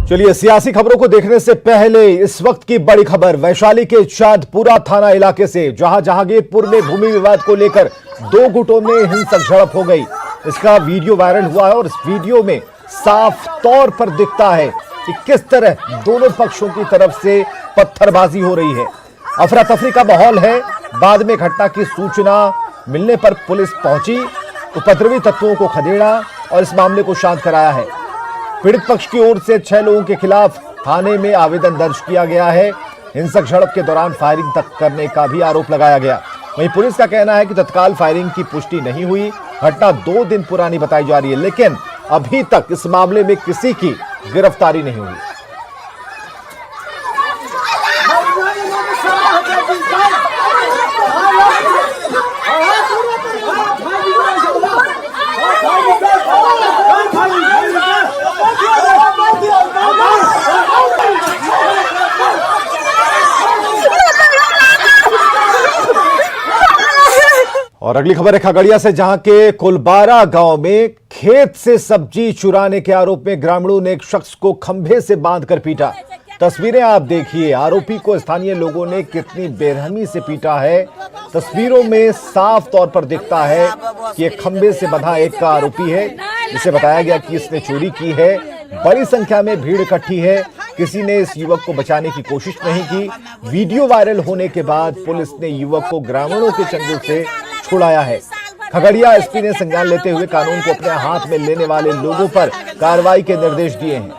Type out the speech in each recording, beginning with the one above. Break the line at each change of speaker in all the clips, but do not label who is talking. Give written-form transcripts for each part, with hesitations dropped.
चलिए सियासी खबरों को देखने से पहले इस वक्त की बड़ी खबर वैशाली के चांदपुरा थाना इलाके से, जहां जहांगीरपुर में भूमि विवाद को लेकर दो गुटों में हिंसक झड़प हो गई। इसका वीडियो वायरल हुआ है और इस वीडियो में साफ तौर पर दिखता है कि किस तरह दोनों पक्षों की तरफ से पत्थरबाजी हो रही है। अफरा तफरी का माहौल है। बाद में घटना की सूचना मिलने पर पुलिस पहुंची, उपद्रवी तत्वों को खदेड़ा और इस मामले को शांत कराया है। पीड़ित पक्ष की ओर से 6 लोगों के खिलाफ थाने में आवेदन दर्ज किया गया है। हिंसक झड़प के दौरान फायरिंग तक करने का भी आरोप लगाया गया। वहीं पुलिस का कहना है कि तत्काल फायरिंग की पुष्टि नहीं हुई। घटना 2 दिन पुरानी बताई जा रही है, लेकिन अभी तक इस मामले में किसी की गिरफ्तारी नहीं हुई। और अगली खबर है खगड़िया से, जहां के कुलबारा गांव में खेत से सब्जी चुराने के आरोप में ग्रामीणों ने एक शख्स को खंभे से बांधकर पीटा। तस्वीरें आप देखिए, आरोपी को स्थानीय लोगों ने कितनी बेरहमी से पीटा है। तस्वीरों में साफ तौर पर दिखता है कि एक खंभे से बंधा एक का आरोपी है। इसे बताया गया कि इसने चोरी की है। बड़ी संख्या में भीड़ इकट्ठी है। किसी ने इस युवक को बचाने की कोशिश नहीं की। वीडियो वायरल होने के बाद पुलिस ने युवक को ग्रामीणों के चंगुल से छुड़ाया है। खगड़िया एसपी ने संज्ञान लेते हुए कानून को अपने हाथ में लेने वाले लोगों पर कार्रवाई के निर्देश दिए हैं।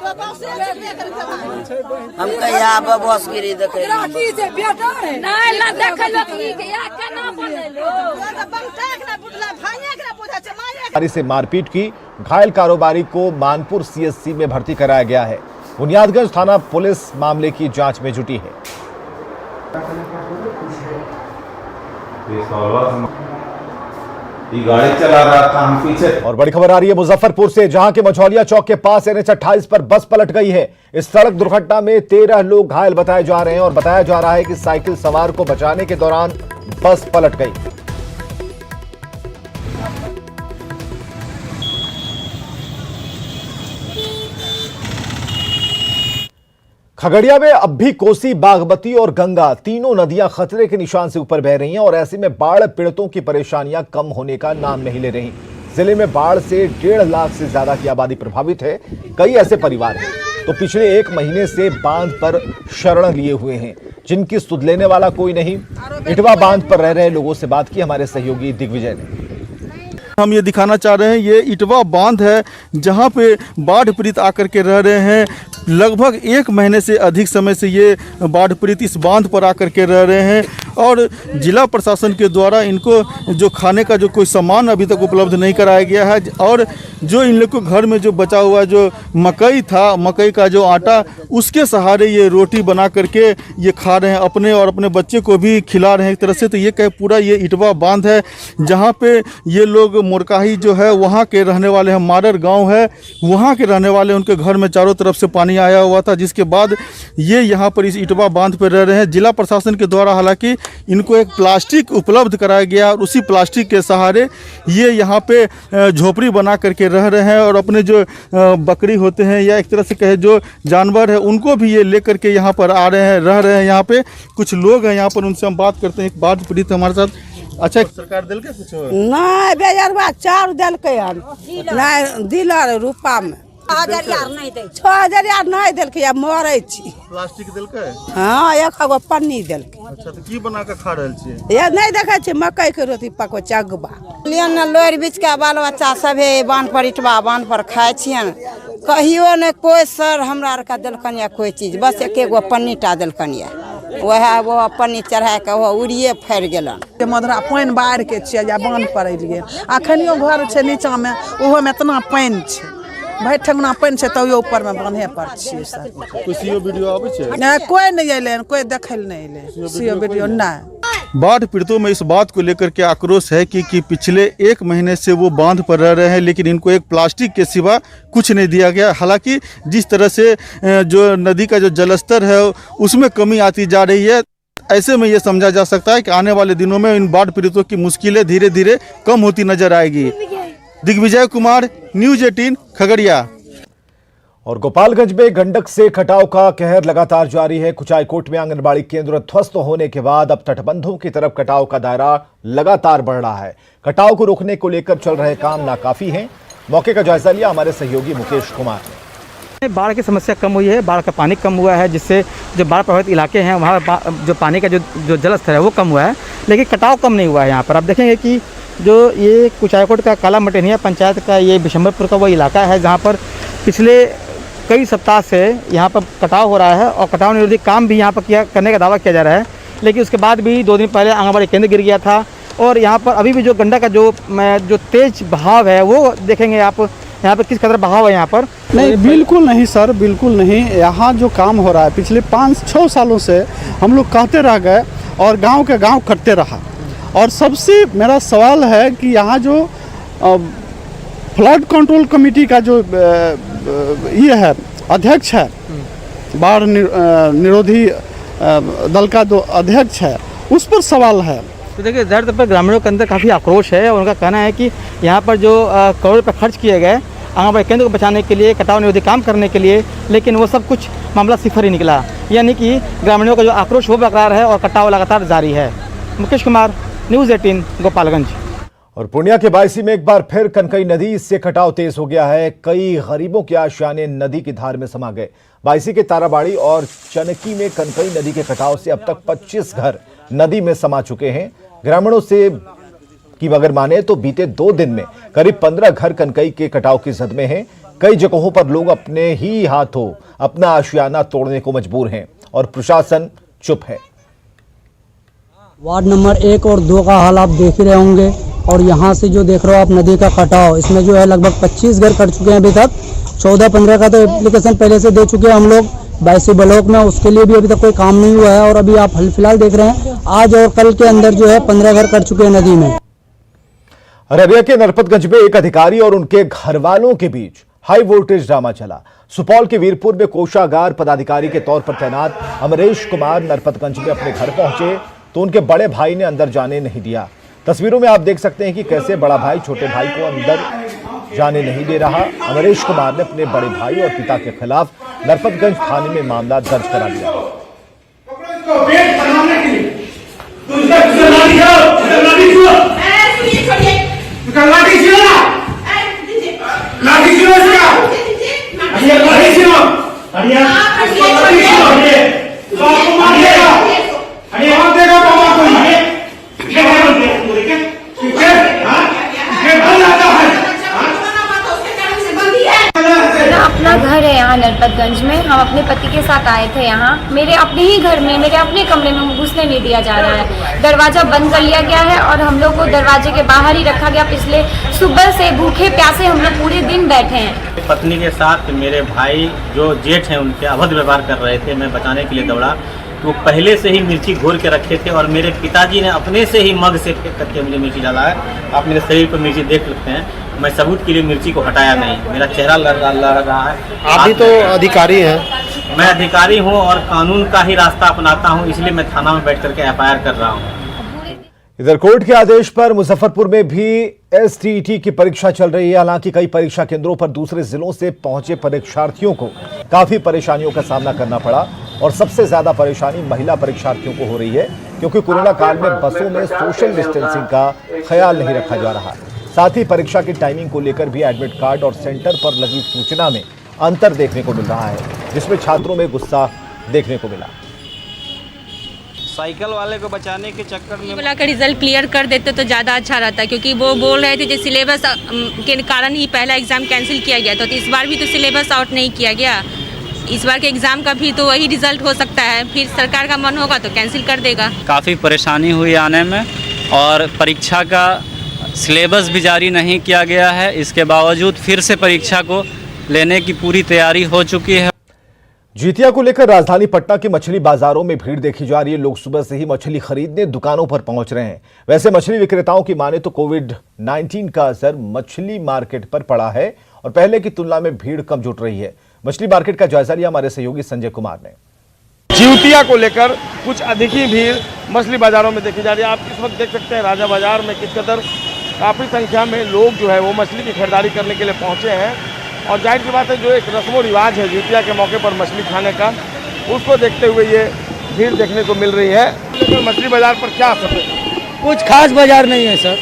से मारपीट की घायल कारोबारी को मानपुर सीएचसी में भर्ती कराया गया है। बुनियादगंज थाना पुलिस मामले की जांच में जुटी है।
गाड़ी चला रहा था, हम पीछे।
और बड़ी खबर आ रही है मुजफ्फरपुर से, जहां के मझौलिया चौक के पास NH 28 पर बस पलट गई है। इस सड़क दुर्घटना में 13 लोग घायल बताए जा रहे हैं और बताया जा रहा है कि साइकिल सवार को बचाने के दौरान बस पलट गई। खगड़िया में अब भी कोसी, बागमती और गंगा तीनों नदियां खतरे के निशान से ऊपर बह रही हैं और ऐसे में बाढ़ पीड़ितों की परेशानियां कम होने का नाम नहीं ले रही। जिले में बाढ़ से 1.5 लाख से ज्यादा की आबादी प्रभावित है। कई ऐसे परिवार हैं तो पिछले 1 महीने से बांध पर शरण लिए हुए हैं, जिनकी सुध लेने वाला कोई नहीं। इटवा बांध पर रह रहे लोगों से बात की हमारे सहयोगी दिग्विजय ने।
हम ये दिखाना चाह रहे हैं, ये इटवा बांध है जहाँ पे बाढ़ पीड़ित आकर के रह रहे हैं। लगभग 1 महीने से अधिक समय से ये बाढ़ पीड़ित इस बांध पर आकर के रह रहे हैं और जिला प्रशासन के द्वारा इनको जो खाने का जो कोई सामान अभी तक उपलब्ध नहीं कराया गया है और जो इन लोग को घर में जो बचा हुआ जो मकई था, मकई का जो आटा, उसके सहारे ये रोटी बना करके ये खा रहे हैं, अपने और अपने बच्चे को भी खिला रहे हैं एक तरह से। तो ये कहे पूरा ये इटवा बांध है जहाँ पे ये लोग मोरकाही जो है वहाँ के रहने वाले हैं, मारर गाँव है, वहाँ के रहने वाले, उनके घर में चारों तरफ से पानी आया हुआ था, जिसके बाद ये यहाँ पर इस इटवा बांध पर रह रहे हैं। जिला प्रशासन के द्वारा हालांकि इनको एक प्लास्टिक उपलब्ध कराया गया और उसी प्लास्टिक के सहारे ये यहाँ पे झोपड़ी बना करके रह रहे हैं और अपने जो बकरी होते हैं या एक तरह से कहे जो जानवर है उनको भी ये लेकर के यहाँ पर आ रहे हैं, रह रहे हैं। यहाँ पे कुछ लोग हैं यहाँ पर, उनसे हम बात करते हैं। एक बाढ़ पीड़ित हमारे साथ। अच्छा, सरकार दिल के कुछ
नहीं बेजरवा 4 दिल के नहीं दिलर रूपा में 6,000 नहीं दिलकै, मरै छी।
प्लास्टिक दिलकै?
हाँ, 1 पन्नी दिलकै।
अच्छा, तो की बना के खा रहल छियै?
ये नहीं देखे छी मकई के रोटी पको चगबा
लियन लोर बीच के बाल बच्चा सब है बांध पर, इटवा बांध पर खाए छियन। कहियो ने कोई सर हमरा आर का दिलकन या कोई चीज, बस 1 पन्नी टा दिलकन या वह वो पन्नी चढ़ा के वो उड़िए फैर गेलन।
मधुरा पानि बाढ़ के छियै या बांध पर एलियै, अखनियो घर छै नीचा में, ओहो में इतना पानि छै, भाई ठंगना पानि छै तैयो ऊपर में बांधे पर छियै सब।
कुछ वीडियो आबै छै?
नहीं, कोई नहीं अइले, कोई देखै ले नहीं अइले सीओ वीडियो नहीं।
बाढ़ पीड़ितों में इस बात को लेकर के आक्रोश है कि पिछले 1 महीने से वो बांध पर रह रहे हैं, लेकिन इनको एक प्लास्टिक के सिवा कुछ नहीं दिया गया। हालांकि जिस तरह से जो नदी का जो जलस्तर है उसमें कमी आती जा रही है, ऐसे में ये समझा जा सकता है कि आने वाले दिनों में इन बाढ़ पीड़ितों की मुश्किलें धीरे धीरे कम होती नजर आएगी। दिग्विजय कुमार, न्यूज़ 18 खगड़िया।
और गोपालगंज में गंडक से कटाव का कहर लगातार जारी है। कुचायकोट में आंगनबाड़ी केंद्र ध्वस्त होने के बाद अब तटबंधों की तरफ कटाव का दायरा लगातार बढ़ रहा है। कटाव को रोकने को लेकर चल रहे काम नाकाफी हैं। मौके का जायजा लिया हमारे सहयोगी मुकेश कुमार ने।
बाढ़ की समस्या कम हुई है, बाढ़ का पानी कम हुआ है, जिससे जो बाढ़ प्रभावित इलाके हैं वहाँ जो पानी का जो जल स्तर है वो कम हुआ है, लेकिन कटाव कम नहीं हुआ है। यहाँ पर आप देखेंगे कि जो ये कुचायकोट का काला मटेनिया पंचायत का ये बिशंबरपुर का वो इलाका है जहाँ पर पिछले कई सप्ताह से यहाँ पर कटाव हो रहा है और कटाव निरोधी काम भी यहाँ पर करने का दावा किया जा रहा है। लेकिन उसके बाद भी 2 दिन पहले आंगनबाड़ी केंद्र गिर गया था और यहाँ पर अभी भी जो गंडक का जो तेज बहाव है वो देखेंगे आप यहाँ पर किस कदर बहाव है यहाँ पर।
नहीं, बिल्कुल नहीं सर, बिल्कुल नहीं। यहाँ जो काम हो रहा है पिछले 5-6 सालों से हम लोग कहते रह गए और गांव के गांव करते रहा। और सबसे मेरा सवाल है कि यहाँ जो फ्लड कंट्रोल कमेटी का जो ये है अध्यक्ष है, बाढ़ निरोधी दल का जो अध्यक्ष है, उस पर सवाल है।
तो देखिए ज़ाहिर तौर पर ग्रामीणों के अंदर काफ़ी आक्रोश है और उनका कहना है कि यहाँ पर जो करोड़ रुपये खर्च किए गए आंगनबाड़ी केंद्र को बचाने के लिए, कटाव निरोधी काम करने के लिए, लेकिन वो सब कुछ मामला सिफर ही निकला। यानी कि ग्रामीणों का जो आक्रोश वो बरकरार है और कटाव लगातार जारी है। मुकेश कुमार, न्यूज़ 18 गोपालगंज।
और पूर्णिया के बायसी में एक बार फिर कनकई नदी से कटाव तेज हो गया है। कई गरीबों के आशियाने नदी की धार में समा गए। बायसी के ताराबाड़ी और चनकी में कनकई नदी के कटाव से अब तक 25 घर नदी में समा चुके हैं। ग्रामीणों से की अगर माने तो बीते 2 दिन में करीब 15 घर कनकई के कटाव की जद में हैं। कई जगहों पर लोग अपने ही हाथों अपना आशियाना तोड़ने को मजबूर हैं और प्रशासन चुप है।
वार्ड नंबर 1 और 2 का हाल आप देख ही रहे होंगे और यहाँ से जो देख रहे हो आप नदी का कटाव, इसमें जो है लगभग 25 घर कट चुके हैं अभी तक। 14-15 का तो एप्लीकेशन पहले से दे चुके हैं हम लोग बायसी ब्लॉक में, उसके लिए भी अभी तक कोई काम नहीं हुआ है। और अभी आप फिलहाल देख रहे हैं आज और कल के अंदर जो है 15 घर कट चुके हैं नदी में।
अररिया के नरपतगंज में एक अधिकारी और उनके घर वालों के बीच हाई वोल्टेज ड्रामा चला। सुपौल के वीरपुर में कोषागार पदाधिकारी के तौर पर तैनात अमरेश कुमार नरपतगंज में अपने घर पहुंचे तो उनके बड़े भाई ने अंदर जाने नहीं दिया। तस्वीरों में आप देख सकते हैं कि कैसे बड़ा भाई छोटे भाई को अंदर जाने नहीं दे रहा। अमरेश कुमार ने अपने बड़े भाई और पिता के खिलाफ नरपतगंज थाने में मामला दर्ज करा लिया।
अपना घर है यहाँ नरपतगंज में, हम अपने पति के साथ आए थे यहाँ। मेरे अपने ही घर में, मेरे अपने कमरे में घुसने नहीं दिया जा रहा है। दरवाजा बंद कर लिया गया है और हम लोग को दरवाजे के बाहर ही रखा गया। पिछले सुबह से भूखे प्यासे हम लोग पूरे दिन बैठे हैं।
पत्नी के साथ मेरे भाई जो जेठ हैं उनके अभद्र व्यवहार कर रहे थे। मैं बचाने के लिए दौड़ा तो वो पहले से ही मिर्ची घोर के रखे थे और मेरे पिताजी ने अपने से ही मग से फेंक करके मुझे मिर्ची डाला है। आप मेरे शरीर पर मिर्ची देख सकते हैं। मैं सबूत के लिए मिर्ची को हटाया नहीं, मेरा चेहरा लड़ रहा है।
आप भी तो अधिकारी हैं।
मैं अधिकारी हूँ और कानून का ही रास्ता अपनाता हूँ, इसलिए मैं थाना में बैठ करके FIR कर रहा हूँ।
इधर कोर्ट के आदेश पर मुजफ्फरपुर में भी STET की परीक्षा चल रही है। हालांकि कई परीक्षा केंद्रों पर दूसरे जिलों से पहुंचे परीक्षार्थियों को काफी परेशानियों का सामना करना पड़ा और सबसे ज्यादा परेशानी महिला परीक्षार्थियों को हो रही है क्योंकि कोरोना काल में बसों में सोशल डिस्टेंसिंग का ख्याल नहीं रखा जा रहा। साथ ही परीक्षा की टाइमिंग को लेकर भी एडमिट कार्ड और सेंटर पर लगी सूचना में अंतर देखने को मिल रहा है, जिसमें छात्रों में गुस्सा देखने को मिला।
साइकिल वाले को बचाने के चक्कर में
बोला का रिजल्ट क्लियर कर देते तो ज़्यादा अच्छा रहता, क्योंकि वो बोल रहे थे जो सिलेबस के कारण ही पहला एग्ज़ाम कैंसिल किया गया था। तो इस बार भी तो सिलेबस आउट नहीं किया गया। इस बार के एग्ज़ाम का भी तो वही रिजल्ट हो सकता है, फिर सरकार का मन होगा तो कैंसिल कर देगा।
काफ़ी परेशानी हुई आने में और परीक्षा का सिलेबस भी जारी नहीं किया गया है। इसके बावजूद फिर से परीक्षा को लेने की पूरी तैयारी हो चुकी है।
जितिया को लेकर राजधानी पटना के मछली बाजारों में भीड़ देखी जा रही है। लोग सुबह से ही मछली खरीदने दुकानों पर पहुंच रहे हैं। वैसे मछली विक्रेताओं की माने तो कोविड-19 का असर मछली मार्केट पर पड़ा है और पहले की तुलना में भीड़ कम जुट रही है। मछली मार्केट का जायजा लिया हमारे सहयोगी संजय कुमार ने।
जितिया को लेकर कुछ अधिक ही भीड़ मछली बाजारों में देखी जा रही है। आप इस वक्त देख सकते हैं राजा बाजार में किस कदर काफ़ी संख्या में लोग जो है वो मछली की खरीदारी करने के लिए पहुंचे हैं
और जाहिर की बात है जो एक रस्मो रिवाज है जितिया के मौके पर मछली खाने का, उसको देखते हुए ये भीड़ देखने को मिल रही है। लेकिन मछली बाजार पर क्या असर है?
कुछ खास बाजार नहीं है सर।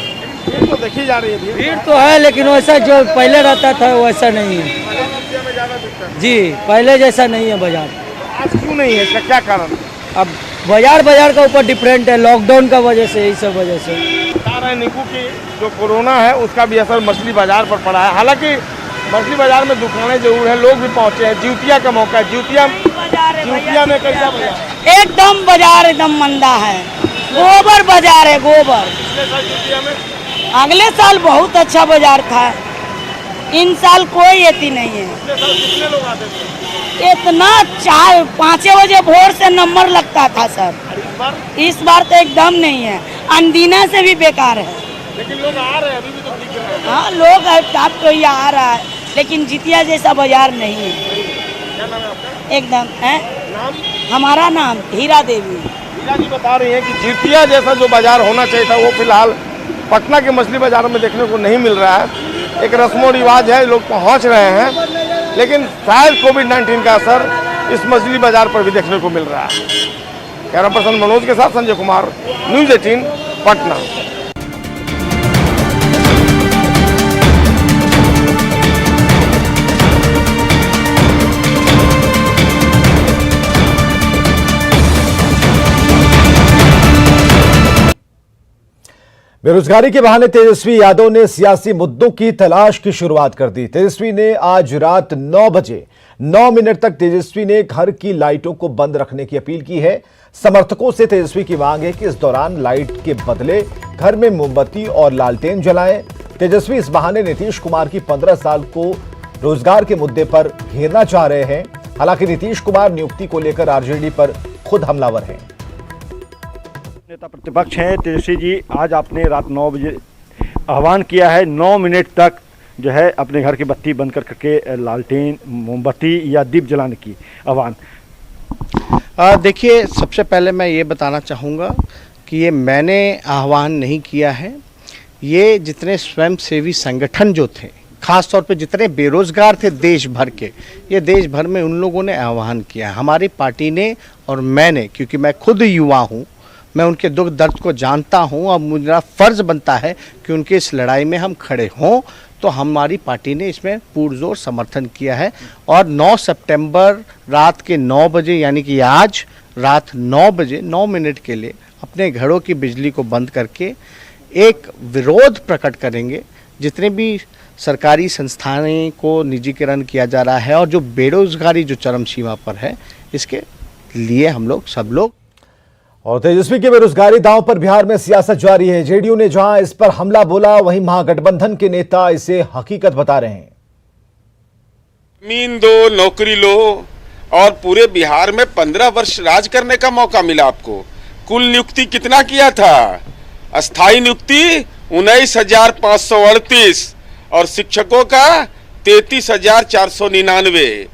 भीड़ तो देखी जा रही है।
भीड़ तो है लेकिन वैसा जो पहले रहता था वैसा नहीं है जी, पहले जैसा नहीं है बाजार।
आज क्यों नहीं है, इसका क्या कारण?
अब बाजार का ऊपर डिफरेंट है, लॉकडाउन का वजह से, यही सब वजह से।
बता रहे निकू की जो कोरोना है उसका भी असर मछली बाजार पर पड़ा है। हालांकि मछली बाजार में दुकानें जरूर हैं, लोग भी पहुंचे हैं। जितिया का मौका है, जितिया में कैसा बाजार?
एकदम बाजार एकदम मंदा है, गोबर बाजार है, गोबर। अगले साल बहुत अच्छा बाजार था, इन साल कोई एती नहीं है।
कितने लोग आते थे?
इतना 4-5 बजे भोर से नंबर लगता था सर। इस बार तो एकदम नहीं है, अंदीना से भी बेकार है।
लेकिन लोग आ रहे हैं, अभी भी तो दिख रहे हैं।
हाँ, लोग आपको ये आ रहा है, लेकिन जितिया जैसा बाजार नहीं है।
क्या नाम है आपका?
एकदम है
नाम?
हमारा नाम हीरा देवी।
हीरा जी बता रही हैं कि जितिया जैसा जो बाजार होना चाहिए था वो फिलहाल पटना के मछली बाजार में देखने को नहीं मिल रहा है। एक रस्मो रिवाज है, लोग पहुंच रहे हैं, लेकिन शायद कोविड-19 का असर इस मछली बाजार पर भी देखने को मिल रहा है। कैमरा पर्सन मनोज के साथ संजय कुमार, न्यूज़ 18 पटना।
बेरोजगारी के बहाने तेजस्वी यादव ने सियासी मुद्दों की तलाश की शुरुआत कर दी। तेजस्वी ने आज रात 9 बजे 9 मिनट तक तेजस्वी ने घर की लाइटों को बंद रखने की अपील की है। समर्थकों से तेजस्वी की मांग है कि इस दौरान लाइट के बदले घर में मोमबत्ती और लालटेन जलाएं। तेजस्वी इस बहाने नीतीश कुमार की 15 साल को रोजगार के मुद्दे पर घेरना चाह रहे हैं। हालांकि नीतीश कुमार नियुक्ति को लेकर आरजेडी पर खुद हमलावर हैं।
नेता प्रतिपक्ष हैं तेजस्वी जी, आज आपने रात 9 बजे आह्वान किया है 9 मिनट तक जो है अपने घर की बत्ती बंद करके लालटेन, मोमबत्ती या दीप जलाने की आह्वान।
देखिए, सबसे पहले मैं ये बताना चाहूँगा कि ये मैंने आह्वान नहीं किया है। ये जितने स्वयंसेवी संगठन जो थे, ख़ास तौर पे जितने बेरोज़गार थे देश भर के, ये देश भर में उन लोगों ने आह्वान किया है। हमारी पार्टी ने और मैंने, क्योंकि मैं खुद युवा हूँ, मैं उनके दुख दर्द को जानता हूं और मेरा फ़र्ज़ बनता है कि उनकी इस लड़ाई में हम खड़े हों, तो हमारी पार्टी ने इसमें पुरजोर समर्थन किया है। और 9 सितंबर रात के 9 बजे, यानी कि आज रात 9 बजे 9 मिनट के लिए अपने घरों की बिजली को बंद करके एक विरोध प्रकट करेंगे। जितने भी सरकारी संस्थानों को निजीकरण किया जा रहा है और जो बेरोज़गारी जो चरम सीमा पर है, इसके लिए हम लोग सब लोग।
और तेजस्वी के बेरोजगारी दांव पर बिहार में सियासत जारी है। जेडीयू ने जहां इस पर हमला बोला, वहीं महागठबंधन के नेता इसे हकीकत बता रहे हैं।
जमीन दो, नौकरी लो, और पूरे बिहार में 15 वर्ष राज करने का मौका मिला आपको। कुल नियुक्ति कितना किया था? अस्थायी नियुक्ति 19,538 और शिक्षकों का 33,499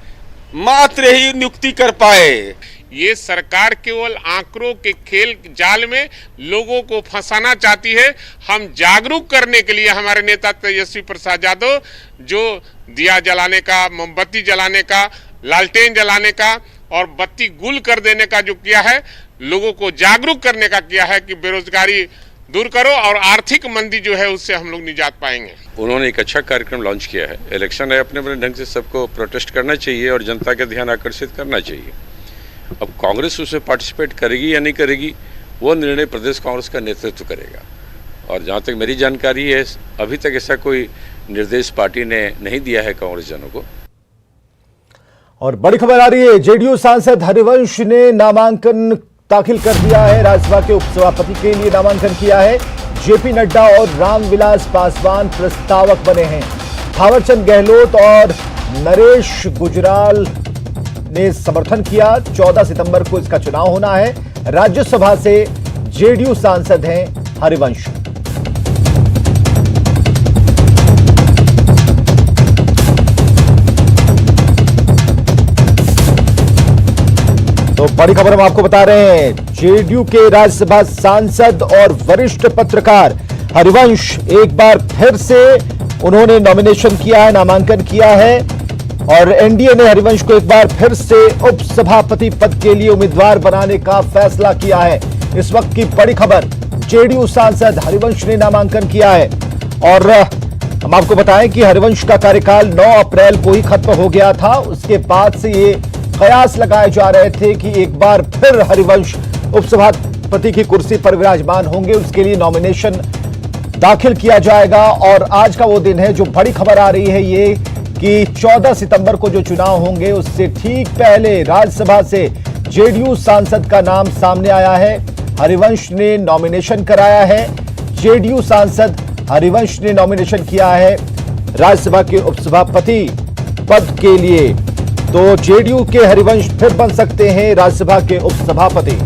मात्र ही नियुक्ति कर पाए।
ये सरकार केवल आंकड़ों के खेल जाल में लोगों को फंसाना चाहती है। हम जागरूक करने के लिए हमारे नेता तेजस्वी प्रसाद यादव जो दिया जलाने का, मोमबत्ती जलाने का, लालटेन जलाने का और बत्ती गुल कर देने का जो किया है, लोगों को जागरूक करने का किया है कि बेरोजगारी दूर करो और आर्थिक मंदी जो है उससे हम लोग निजात पाएंगे।
उन्होंने एक अच्छा कार्यक्रम लॉन्च किया है। इलेक्शन है, अपने अपने ढंग से सबको प्रोटेस्ट करना चाहिए और जनता का ध्यान आकर्षित करना चाहिए। अब कांग्रेस उसमें पार्टिसिपेट करेगी या नहीं करेगी, वो निर्णय प्रदेश कांग्रेस का नेतृत्व करेगा। और जहाँ तक मेरी जानकारी है, अभी तक ऐसा कोई निर्देश पार्टी ने नहीं दिया है कांग्रेस जनों को।
और बड़ी खबर आ रही है, जेडीयू सांसद हरिवंश ने नामांकन दाखिल कर दिया है। राज्यसभा के उपसभापति के लिए नामांकन किया है। जेपी नड्डा और रामविलास पासवान प्रस्तावक बने हैं। थावरचंद गहलोत और नरेश गुजराल ने समर्थन किया। 14 सितंबर को इसका चुनाव होना है। राज्यसभा से जेडीयू सांसद हैं हरिवंश। तो बड़ी खबर हम आपको बता रहे हैं, जेडीयू के राज्यसभा सांसद और वरिष्ठ पत्रकार हरिवंश एक बार फिर से उन्होंने नॉमिनेशन किया है, नामांकन किया है। और एनडीए ने हरिवंश को एक बार फिर से उपसभापति पद के लिए उम्मीदवार बनाने का फैसला किया है। इस वक्त की बड़ी खबर, जेडीयू सांसद हरिवंश ने नामांकन किया है। और हम आपको बताएं कि हरिवंश का कार्यकाल 9 अप्रैल को ही खत्म हो गया था। उसके बाद से ये कयास लगाए जा रहे थे कि एक बार फिर हरिवंश उपसभापति की कुर्सी पर विराजमान होंगे। उसके लिए नॉमिनेशन दाखिल किया जाएगा और आज का वो दिन है। जो बड़ी खबर आ रही है ये कि 14 सितंबर को जो चुनाव होंगे उससे ठीक पहले राज्यसभा से जेडीयू सांसद का नाम सामने आया है। हरिवंश ने नॉमिनेशन कराया है। जेडीयू सांसद हरिवंश ने नॉमिनेशन किया है राज्यसभा के उपसभापति पद के लिए। तो जेडीयू के हरिवंश फिर बन सकते हैं राज्यसभा के उपसभापति।